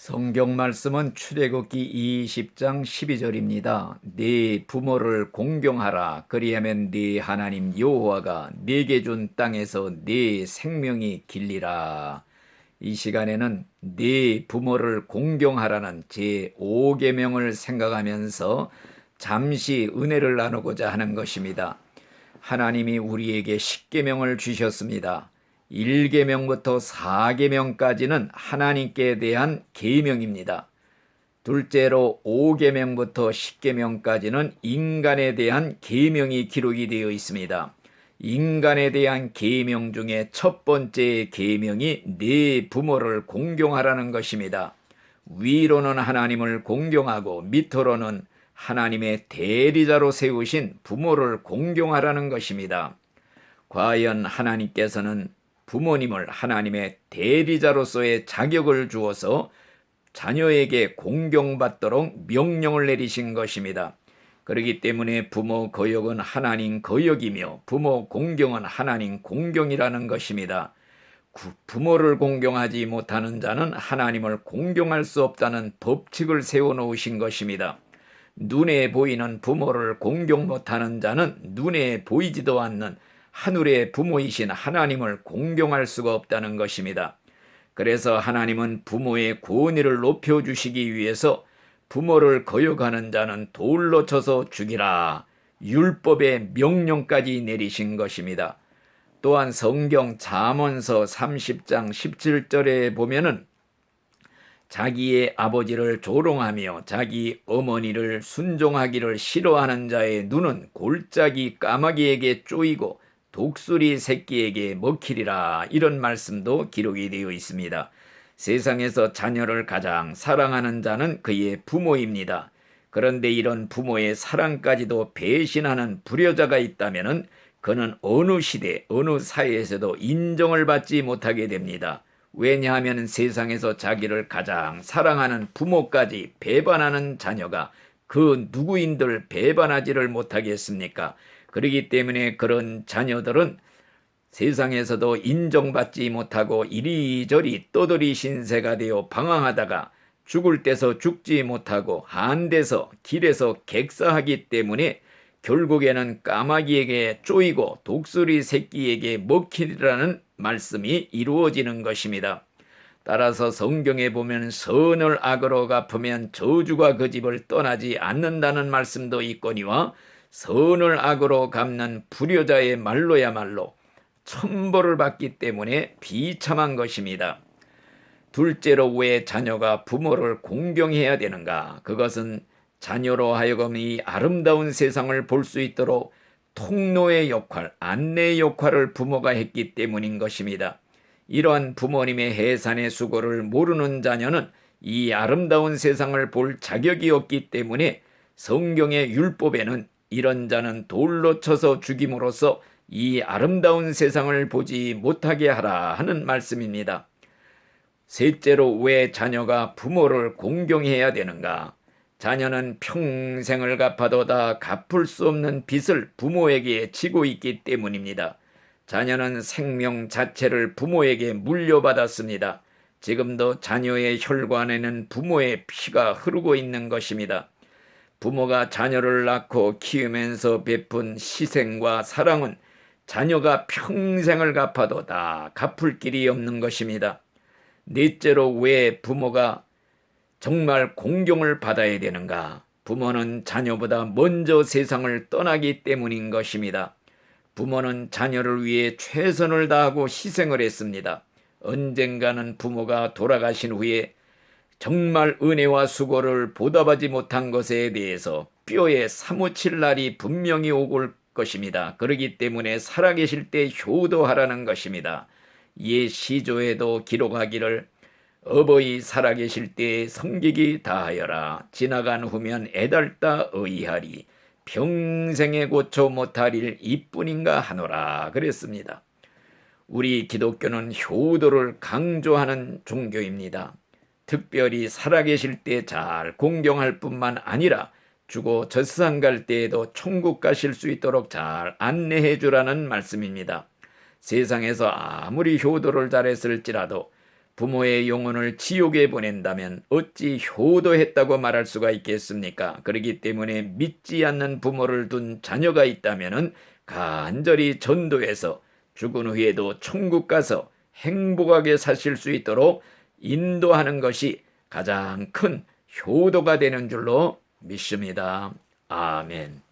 성경 말씀은 출애굽기 20장 12절입니다. 네 부모를 공경하라. 그리하면 네 하나님 여호와가 네게 준 땅에서 네 생명이 길리라. 이 시간에는 네 부모를 공경하라는 제5계명을 생각하면서 잠시 은혜를 나누고자 하는 것입니다. 하나님이 우리에게 10계명을 주셨습니다. 1계명부터 4계명까지는 하나님께 대한 계명입니다. 둘째로 5계명부터 10계명까지는 인간에 대한 계명이 기록이 되어 있습니다. 인간에 대한 계명 중에 첫 번째 계명이 네 부모를 공경하라는 것입니다. 위로는 하나님을 공경하고 밑으로는 하나님의 대리자로 세우신 부모를 공경하라는 것입니다. 과연 하나님께서는 부모님을 하나님의 대리자로서의 자격을 주어서 자녀에게 공경받도록 명령을 내리신 것입니다. 그렇기 때문에 부모 거역은 하나님 거역이며 부모 공경은 하나님 공경이라는 것입니다. 부모를 공경하지 못하는 자는 하나님을 공경할 수 없다는 법칙을 세워놓으신 것입니다. 눈에 보이는 부모를 공경 못하는 자는 눈에 보이지도 않는 하늘의 부모이신 하나님을 공경할 수가 없다는 것입니다. 그래서 하나님은 부모의 권위를 높여주시기 위해서 부모를 거역하는 자는 돌로 쳐서 죽이라, 율법의 명령까지 내리신 것입니다. 또한 성경 잠언서 30장 17절에 보면은 자기의 아버지를 조롱하며 자기 어머니를 순종하기를 싫어하는 자의 눈은 골짜기 까마귀에게 쪼이고 독수리 새끼에게 먹히리라, 이런 말씀도 기록이 되어 있습니다. 세상에서 자녀를 가장 사랑하는 자는 그의 부모입니다. 그런데 이런 부모의 사랑까지도 배신하는 불효자가 있다면 그는 어느 시대 어느 사회에서도 인정을 받지 못하게 됩니다. 왜냐하면 세상에서 자기를 가장 사랑하는 부모까지 배반하는 자녀가 그 누구인들 배반하지를 못하겠습니까? 그렇기 때문에 그런 자녀들은 세상에서도 인정받지 못하고 이리저리 떠돌이 신세가 되어 방황하다가 죽을 때서 죽지 못하고 한데서 길에서 객사하기 때문에 결국에는 까마귀에게 쪼이고 독수리 새끼에게 먹히리라는 말씀이 이루어지는 것입니다. 따라서 성경에 보면 선을 악으로 갚으면 저주가 그 집을 떠나지 않는다는 말씀도 있거니와 선을 악으로 갚는 불효자의 말로야말로 천벌을 받기 때문에 비참한 것입니다. 둘째로 왜 자녀가 부모를 공경해야 되는가? 그것은 자녀로 하여금 이 아름다운 세상을 볼 수 있도록 통로의 역할, 안내의 역할을 부모가 했기 때문인 것입니다. 이러한 부모님의 해산의 수고를 모르는 자녀는 이 아름다운 세상을 볼 자격이 없기 때문에 성경의 율법에는 이런 자는 돌로 쳐서 죽임으로써 이 아름다운 세상을 보지 못하게 하라 하는 말씀입니다. 셋째로 왜 자녀가 부모를 공경해야 되는가? 자녀는 평생을 갚아도 다 갚을 수 없는 빚을 부모에게 지고 있기 때문입니다. 자녀는 생명 자체를 부모에게 물려받았습니다. 지금도 자녀의 혈관에는 부모의 피가 흐르고 있는 것입니다. 부모가 자녀를 낳고 키우면서 베푼 희생과 사랑은 자녀가 평생을 갚아도 다 갚을 길이 없는 것입니다. 넷째로 왜 부모가 정말 공경을 받아야 되는가? 부모는 자녀보다 먼저 세상을 떠나기 때문인 것입니다. 부모는 자녀를 위해 최선을 다하고 희생을 했습니다. 언젠가는 부모가 돌아가신 후에 정말 은혜와 수고를 보답하지 못한 것에 대해서 뼈에 사무칠 날이 분명히 오고 것입니다. 그렇기 때문에 살아계실 때 효도하라는 것입니다. 옛 시조에도 기록하기를 어버이 살아계실 때에 성기기 다하여라. 지나간 후면 애달다 의하리. 평생에 고쳐 못할 일 이뿐인가 하노라 그랬습니다. 우리 기독교는 효도를 강조하는 종교입니다. 특별히 살아계실 때 잘 공경할 뿐만 아니라 죽어 젖산 갈 때에도 천국 가실 수 있도록 잘 안내해 주라는 말씀입니다. 세상에서 아무리 효도를 잘했을지라도 부모의 영혼을 지옥에 보낸다면 어찌 효도했다고 말할 수가 있겠습니까? 그렇기 때문에 믿지 않는 부모를 둔 자녀가 있다면 간절히 전도해서 죽은 후에도 천국 가서 행복하게 사실 수 있도록 인도하는 것이 가장 큰 효도가 되는 줄로 믿습니다. 아멘.